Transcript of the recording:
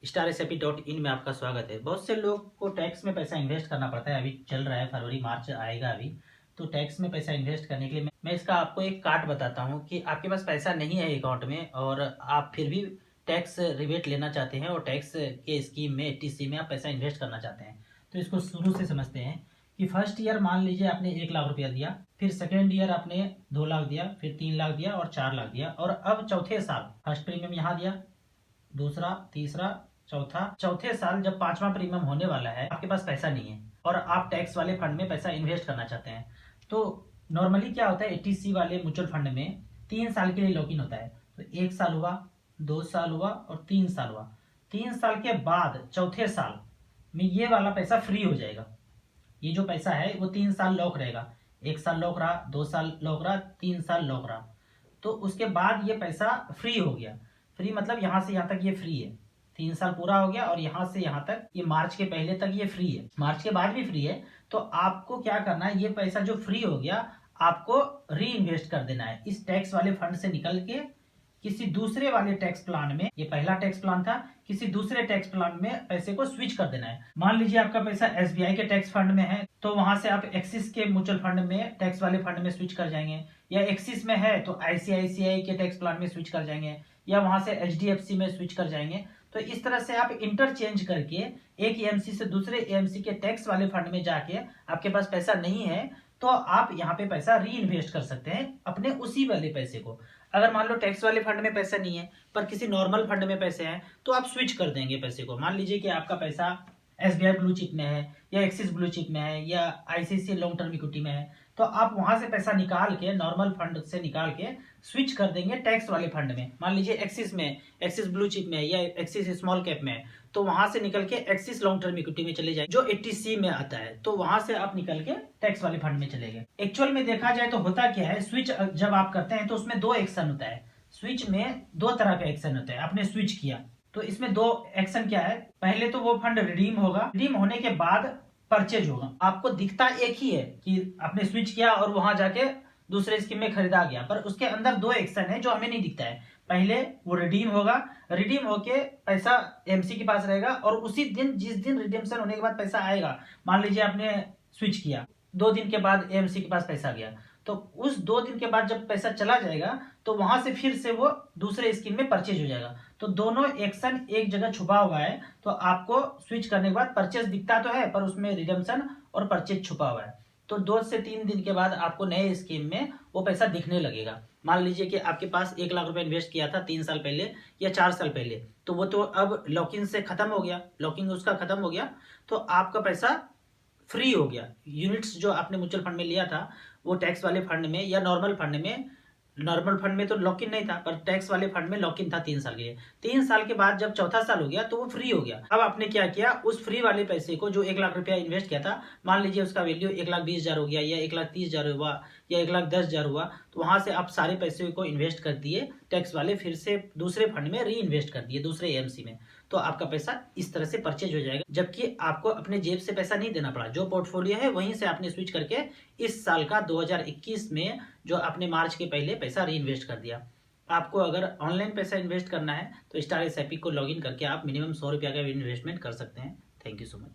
StarSAP.in में आपका स्वागत है। बहुत से लोग को टैक्स में पैसा इन्वेस्ट करना पड़ता है। अभी चल रहा है फरवरी मार्च आएगा अभी, तो टैक्स में पैसा इन्वेस्ट करने के लिए मैं इसका आपको एक कार्ड बताता हूँ कि आपके पास पैसा नहीं है अकाउंट में और आप फिर भी टैक्स रिबेट लेना चाहते हैं और टैक्स के स्कीम में ATC में आप पैसा इन्वेस्ट करना चाहते हैं। तो इसको शुरू से समझते हैं कि फर्स्ट ईयर मान लीजिए आपने 1 लाख रुपया दिया, फिर सेकेंड ईयर आपने 2 लाख दिया, फिर 3 लाख दिया और 4 लाख दिया, और अब चौथे साल फर्स्ट प्रीमियम यहाँ दिया, दूसरा, तीसरा, चौथे साल जब पांचवा प्रीमियम होने वाला है, आपके पास पैसा नहीं है और आप टैक्स वाले फंड में पैसा इन्वेस्ट करना चाहते हैं। तो नॉर्मली क्या होता है, ATC वाले म्यूचुअल फंड में 3 साल के लिए लॉक इन होता है। तो 1 साल हुआ, 2 साल हुआ और 3 साल हुआ। 3 साल के बाद चौथे साल में ये वाला पैसा फ्री हो जाएगा। ये जो पैसा है वो 3 साल लॉक रहेगा। 1 साल लॉक रहा, 2 साल लॉक रहा, 3 साल लॉक रहा। तो उसके बाद ये पैसा फ्री हो गया। फ्री मतलब यहाँ से यहाँ तक ये फ्री है। 3 साल पूरा हो गया और यहाँ से यहाँ तक, ये मार्च के पहले तक ये फ्री है, मार्च के बाद भी फ्री है। तो आपको क्या करना है, ये पैसा जो फ्री हो गया आपको री इन्वेस्ट कर देना है इस टैक्स वाले फंड से निकल के किसी दूसरे वाले टैक्स प्लान में। ये पहला टैक्स प्लान था, किसी दूसरे टैक्स प्लान में पैसे को स्विच कर देना है। मान लीजिए आपका पैसा SBI के टैक्स फंड में है, तो वहां से आप एक्सिस के म्यूचुअल फंड में, टैक्स वाले फंड में स्विच कर जाएंगे, या एक्सिस में है तो ICICI के टैक्स प्लान में स्विच कर जाएंगे, या वहां से HDFC में स्विच कर जाएंगे। तो इस तरह से आप इंटरचेंज करके एक AMC से दूसरे AMC के टैक्स वाले फंड में जाके, आपके पास पैसा नहीं है तो आप यहाँ पे पैसा री इन्वेस्ट कर सकते हैं अपने उसी वाले पैसे को। अगर मान लो टैक्स वाले फंड में पैसा नहीं है पर किसी नॉर्मल फंड में पैसे हैं, तो आप स्विच कर देंगे पैसे को। मान लीजिए कि आपका पैसा SBI ब्लू चिप में है, या एक्सिस ब्लू चिप में है, या ICICI लॉन्ग टर्म इक्विटी में है, तो आप वहां से पैसा निकाल के, नॉर्मल फंड से निकाल के स्विच कर देंगे टैक्स वाले फंड में। मान लीजिए एक्सिस में, एक्सिस ब्लू चिप में या एक्सिस स्मॉल कैप में, तो वहां से निकल के एक्सिस लॉन्ग टर्म इक्विटी में चले जाए जो ATC में आता है, तो वहां से आप निकल के टैक्स वाले फंड में चले गए। एक्चुअल में देखा जाए तो होता क्या है, स्विच जब आप करते हैं तो उसमें 2 एक्शन होता है। स्विच में 2 तरह का एक्शन होता है। आपने स्विच किया तो इसमें 2 एक्शन क्या है, पहले तो वो फंड रिडीम होगा, रिडीम होने के बाद परचेज होगा। आपको दिखता एक ही है कि आपने स्विच किया और वहां जाके दूसरे स्कीम में खरीदा गया, पर उसके अंदर 2 एक्शन है जो हमें नहीं दिखता है। पहले वो रिडीम होगा, रिडीम होके पैसा AMC के पास रहेगा, और उसी दिन, जिस दिन रिडीम्शन होने के बाद पैसा आएगा, मान लीजिए आपने स्विच किया, 2 दिन के बाद AMC के पास पैसा गया, तो उस 2 दिन के बाद जब पैसा चला जाएगा तो वहां से फिर से वो दूसरे स्कीम में परचेज हो जाएगा। तो दोनों एक्शन एक जगह छुपा हुआ है। तो आपको स्विच करने के बाद परचेज दिखता तो है, पर उसमें रिडम्पशन और परचेज छुपा हुआ है। तो 2 से 3 दिन के बाद आपको नए स्कीम में वो पैसा दिखने लगेगा। मान लीजिए कि आपके पास 1 लाख रुपए इन्वेस्ट किया था 3 साल पहले या 4 साल पहले, तो वो तो अब लॉकिंग से खत्म हो गया, लॉकिंग उसका खत्म हो गया, तो आपका पैसा फ्री हो गया। यूनिट्स जो आपने म्यूचुअल फंड में लिया था वो टैक्स वाले फंड में या नॉर्मल फंड में, नॉर्मल फंड में तो लॉक इन नहीं था, पर टैक्स वाले फंड में लॉक इन था 3 साल के लिए। 3 साल के बाद जब चौथा साल हो गया तो वो फ्री हो गया। अब आपने क्या किया, उस फ्री वाले पैसे को, जो 1 लाख रुपया इन्वेस्ट किया था, मान लीजिए उसका वैल्यू 1,20,000 हो गया, या 1,30,000 हुआ, या 1,10,000 हुआ, तो वहां से आप सारे पैसे को इन्वेस्ट कर दिए टैक्स वाले, फिर से दूसरे फंड में री इन्वेस्ट कर दिए, दूसरे AMC में। तो आपका पैसा इस तरह से परचेज हो जाएगा, जबकि आपको अपने जेब से पैसा नहीं देना पड़ा। जो पोर्टफोलियो है वहीं से आपने स्विच करके इस साल का 2021 में जो आपने मार्च के पहले पैसा री इन्वेस्ट कर दिया। आपको अगर ऑनलाइन पैसा इन्वेस्ट करना है तो StarSAP को लॉगिन करके आप मिनिमम 100 रुपया का इन्वेस्टमेंट कर सकते हैं। Thank you so much.